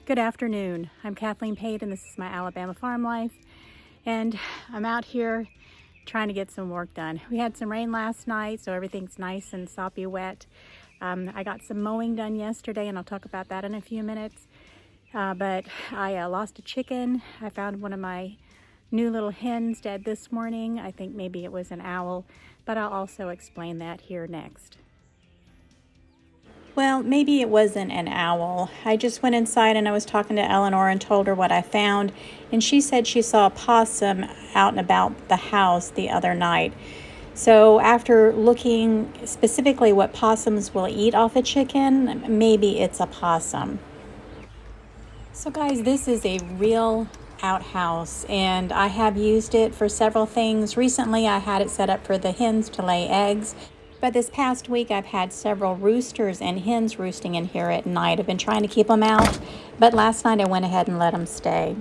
Good afternoon. I'm Kathleen Pate and this is my Alabama farm life. And I'm out here trying to get some work done. We had some rain last night, so everything's nice and soppy wet. I got some mowing done yesterday and I'll talk about that in a few minutes. But I lost a chicken. I found one of my new little hens dead this morning. I think maybe it was an owl, but I'll also explain that here next. Well, maybe it wasn't an owl. I just went inside and I was talking to Eleanor and told her what I found, and she said she saw a possum out and about the house the other night. So after looking specifically what possums will eat off a chicken, maybe it's a possum. So guys, this is a real outhouse and I have used it for several things. Recently I had it set up for the hens to lay eggs. But this past week, I've had several roosters and hens roosting in here at night. I've been trying to keep them out, but last night I went ahead and let them stay.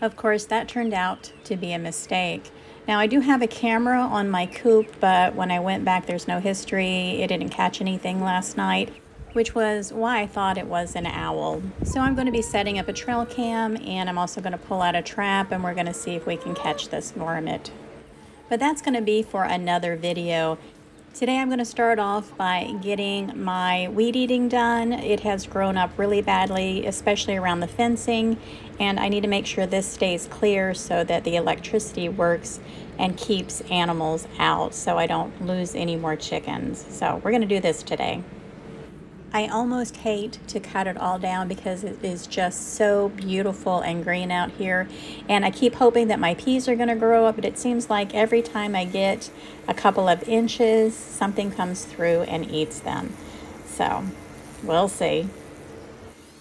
Of course, that turned out to be a mistake. Now, I do have a camera on my coop, but when I went back, there's no history. It didn't catch anything last night, which was why I thought it was an owl. So I'm going to be setting up a trail cam, and I'm also going to pull out a trap, and we're going to see if we can catch this marmot. But that's going to be for another video. Today I'm going to start off by getting my weed eating done. It has grown up really badly, especially around the fencing, and I need to make sure this stays clear so that the electricity works and keeps animals out so I don't lose any more chickens. So we're going to do this today. I almost hate to cut it all down because it is just so beautiful and green out here, and I keep hoping that my peas are going to grow up, but it seems like every time I get a couple of inches, something comes through and eats them. So we'll see.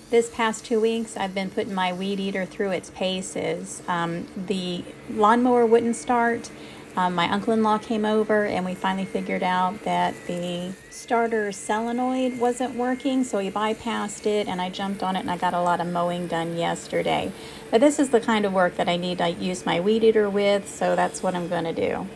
This past 2 weeks, I've been putting my weed eater through its paces. The lawnmower wouldn't start. My uncle-in-law came over and we finally figured out that the starter solenoid wasn't working, so he bypassed it and I jumped on it and I got a lot of mowing done yesterday. But this is the kind of work that I need to use my weed eater with, so that's what I'm going to do.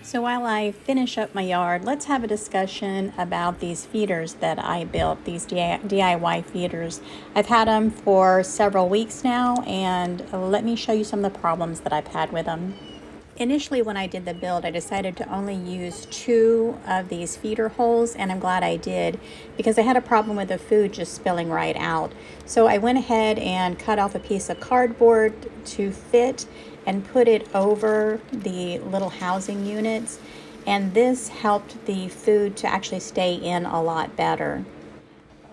So while I finish up my yard, let's have a discussion about these feeders that I built, these DIY feeders. I've had them for several weeks now, and let me show you some of the problems that I've had with them. Initially, when I did the build, I decided to only use 2 of these feeder holes, and I'm glad I did because I had a problem with the food just spilling right out. So I went ahead and cut off a piece of cardboard to fit and put it over the little housing units, and this helped the food to actually stay in a lot better.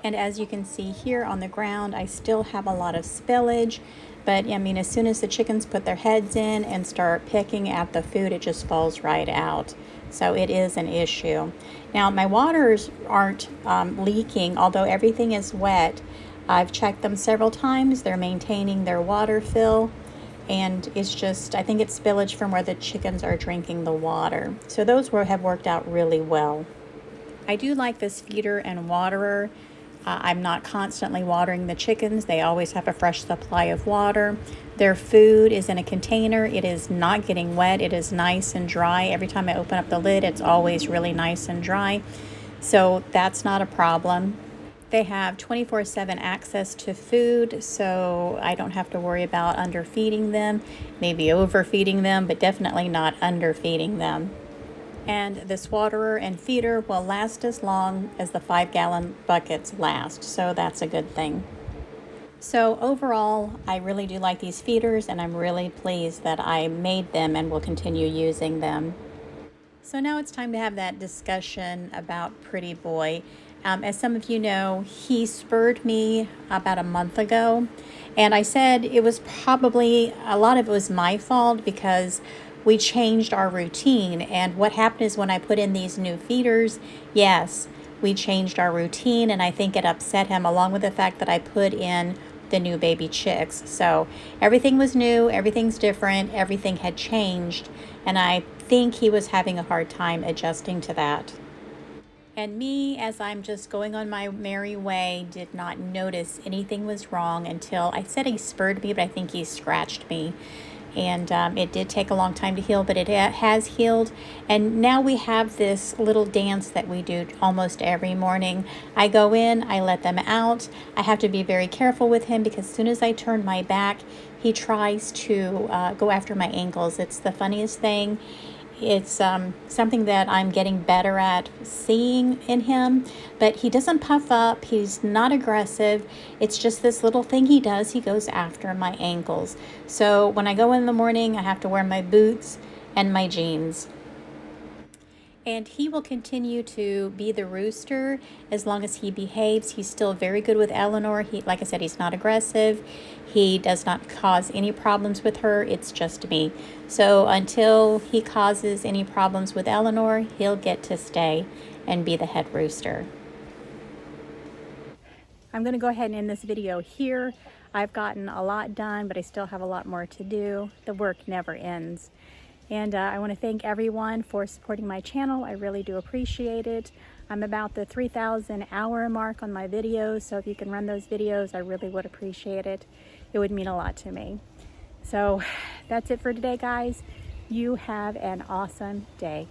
And as you can see here on the ground, I still have a lot of spillage, but I mean, as soon as the chickens put their heads in and start picking at the food, it just falls right out. So it is an issue. Now, my waters aren't leaking, although everything is wet. I've checked them several times. They're maintaining their water fill. And it's just, I think it's spillage from where the chickens are drinking the water. So those have worked out really well. I do like this feeder and waterer. I'm not constantly watering the chickens. They always have a fresh supply of water. Their food is in a container. It is not getting wet. It is nice and dry. Every time I open up the lid, it's always really nice and dry. So that's not a problem. They have 24/7 access to food, so I don't have to worry about underfeeding them, maybe overfeeding them, but definitely not underfeeding them. And this waterer and feeder will last as long as the 5-gallon buckets last, so that's a good thing. So overall, I really do like these feeders, and I'm really pleased that I made them and will continue using them. So now it's time to have that discussion about Pretty Boy. As some of you know, he spurred me about a month ago, and I said it was probably, a lot of it was my fault because we changed our routine. And what happened is when I put in these new feeders, yes, we changed our routine, and I think it upset him, along with the fact that I put in the new baby chicks. So everything was new, everything's different, everything had changed, and I think he was having a hard time adjusting to that. And me, as I'm just going on my merry way, did not notice anything was wrong until I said he spurred me, but I think he scratched me. and it did take a long time to heal, but it has healed. And now we have this little dance that we do almost every morning. I go in, I let them out. I have to be very careful with him because as soon as I turn my back, he tries to go after my ankles. It's the funniest thing. It's something that I'm getting better at seeing in him, but he doesn't puff up. He's not aggressive. It's just this little thing he does. He goes after my ankles. So when I go in the morning, I have to wear my boots and my jeans. And he will continue to be the rooster as long as he behaves. He's still very good with Eleanor. Like I said, he's not aggressive. He does not cause any problems with her. It's just me. So until he causes any problems with Eleanor, he'll get to stay and be the head rooster. I'm going to go ahead and end this video here. I've gotten a lot done, but I still have a lot more to do. The work never ends. And I want to thank everyone for supporting my channel. I really do appreciate it. I'm about the 3,000 hour mark on my videos, so if you can run those videos, I really would appreciate it. It would mean a lot to me. So that's it for today, guys. You have an awesome day.